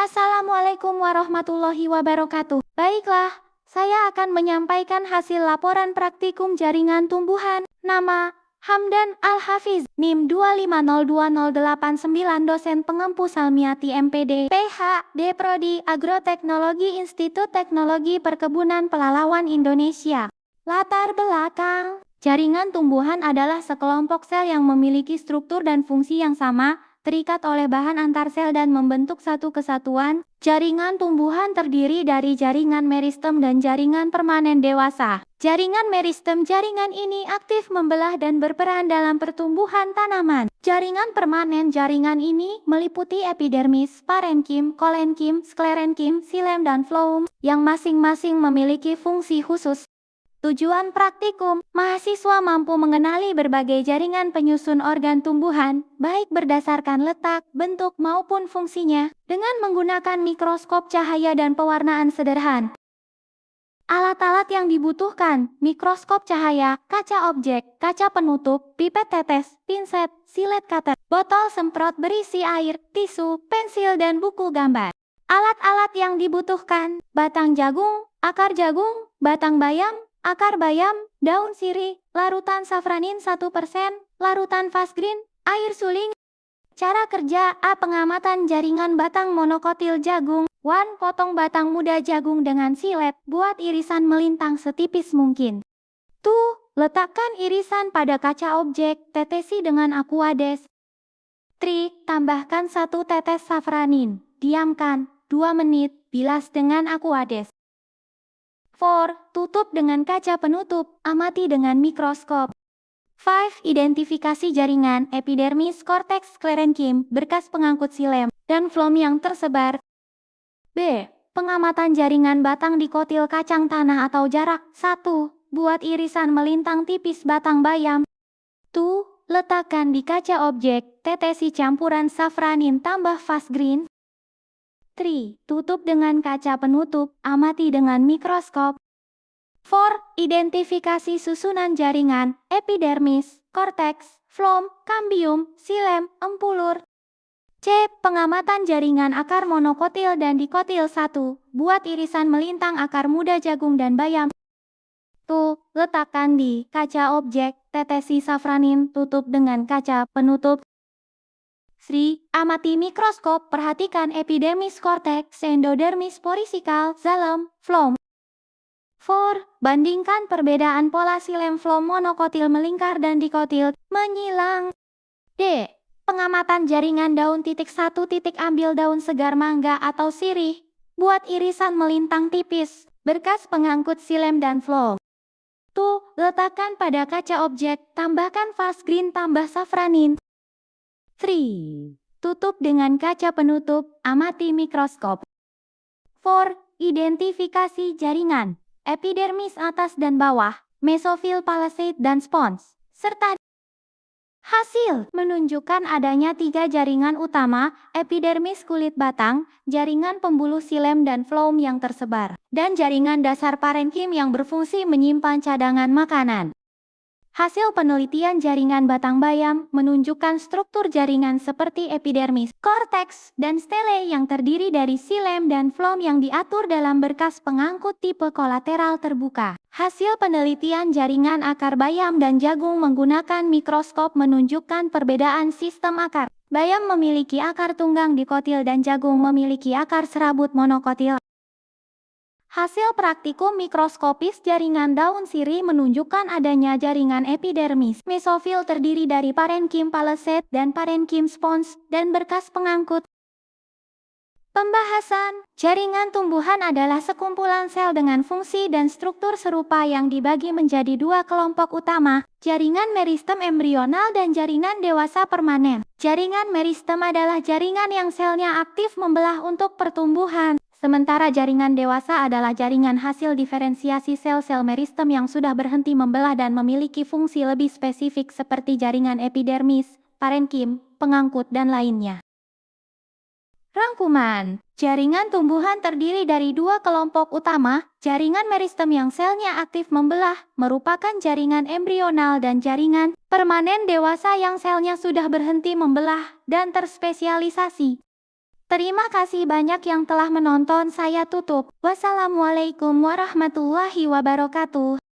Assalamualaikum warahmatullahi wabarakatuh. Baiklah, saya akan menyampaikan hasil laporan praktikum jaringan tumbuhan. Nama, Hamdan Al-Hafiz, NIM 2502089, dosen pengempu Salmiati MPD, PhD Prodi Agroteknologi Institut Teknologi Perkebunan Pelalawan Indonesia. Latar belakang, jaringan tumbuhan adalah sekelompok sel yang memiliki struktur dan fungsi yang sama, terikat oleh bahan antar sel dan membentuk satu kesatuan. Jaringan tumbuhan terdiri dari jaringan meristem dan jaringan permanen dewasa. Jaringan meristem, jaringan ini aktif membelah dan berperan dalam pertumbuhan tanaman. Jaringan permanen, jaringan ini meliputi epidermis, parenkim, kolenkim, sklerenkim, silem dan floem, yang masing-masing memiliki fungsi khusus. Tujuan praktikum, mahasiswa mampu mengenali berbagai jaringan penyusun organ tumbuhan, baik berdasarkan letak, bentuk maupun fungsinya, dengan menggunakan mikroskop cahaya dan pewarnaan sederhana. Alat-alat yang dibutuhkan, mikroskop cahaya, kaca objek, kaca penutup, pipet tetes, pinset, silet cutter, botol semprot berisi air, tisu, pensil dan buku gambar. Alat-alat yang dibutuhkan, batang jagung, akar jagung, batang bayam, akar bayam, daun sirih, larutan safranin 1%, larutan fast green, air suling. Cara kerja A. Pengamatan jaringan batang monokotil jagung. 1. Potong batang muda jagung dengan silet, buat irisan melintang setipis mungkin. 2. Letakkan irisan pada kaca objek, tetesi dengan aquades. 3. Tambahkan 1 tetes safranin, diamkan 2 menit, bilas dengan aquades. 4. Tutup dengan kaca penutup, amati dengan mikroskop. 5. Identifikasi jaringan, epidermis, korteks, sklerenkim, berkas pengangkut silem, dan floem yang tersebar. B. Pengamatan jaringan batang dikotil kacang tanah atau jarak. 1. Buat irisan melintang tipis batang bayam. 2. Letakkan di kaca objek, tetesi campuran safranin tambah fast green. 3. Tutup dengan kaca penutup, amati dengan mikroskop. 4. Identifikasi susunan jaringan, epidermis, korteks, floem, kambium, silem, empulur. C. Pengamatan jaringan akar monokotil dan dikotil. 1. Buat irisan melintang akar muda jagung dan bayam. 2. Letakkan di kaca objek, tetesi safranin, tutup dengan kaca penutup. 3. Amati mikroskop, perhatikan epidermis, korteks, endodermis, porisikal, xilem, floem. 4. Bandingkan perbedaan pola silem, floem, monokotil melingkar dan dikotil menyilang. D. Pengamatan jaringan daun. 1. Ambil daun segar mangga atau sirih, buat irisan melintang tipis, berkas pengangkut silem dan floem. 2. Letakkan pada kaca objek, tambahkan fast green tambah safranin. 3. Tutup dengan kaca penutup, amati mikroskop. 4. Identifikasi jaringan, epidermis atas dan bawah, mesofil, palisade dan spons, serta hasil menunjukkan adanya 3 jaringan utama, epidermis kulit batang, jaringan pembuluh silem dan floem yang tersebar, dan jaringan dasar parenkim yang berfungsi menyimpan cadangan makanan. Hasil penelitian jaringan batang bayam menunjukkan struktur jaringan seperti epidermis, korteks, dan stele yang terdiri dari silem dan floem yang diatur dalam berkas pengangkut tipe kolateral terbuka. Hasil penelitian jaringan akar bayam dan jagung menggunakan mikroskop menunjukkan perbedaan sistem akar. Bayam memiliki akar tunggang dikotil dan jagung memiliki akar serabut monokotil. Hasil praktikum mikroskopis jaringan daun sirih menunjukkan adanya jaringan epidermis, mesofil terdiri dari parenkim palisade dan parenkim spons, dan berkas pengangkut. Pembahasan, jaringan tumbuhan adalah sekumpulan sel dengan fungsi dan struktur serupa yang dibagi menjadi 2 kelompok utama, jaringan meristem embrional dan jaringan dewasa permanen. Jaringan meristem adalah jaringan yang selnya aktif membelah untuk pertumbuhan. Sementara jaringan dewasa adalah jaringan hasil diferensiasi sel-sel meristem yang sudah berhenti membelah dan memiliki fungsi lebih spesifik seperti jaringan epidermis, parenkim, pengangkut, dan lainnya. Rangkuman, jaringan tumbuhan terdiri dari 2 kelompok utama, jaringan meristem yang selnya aktif membelah, merupakan jaringan embrional dan jaringan permanen dewasa yang selnya sudah berhenti membelah dan terspesialisasi. Terima kasih banyak yang telah menonton. Saya tutup. Wassalamualaikum warahmatullahi wabarakatuh.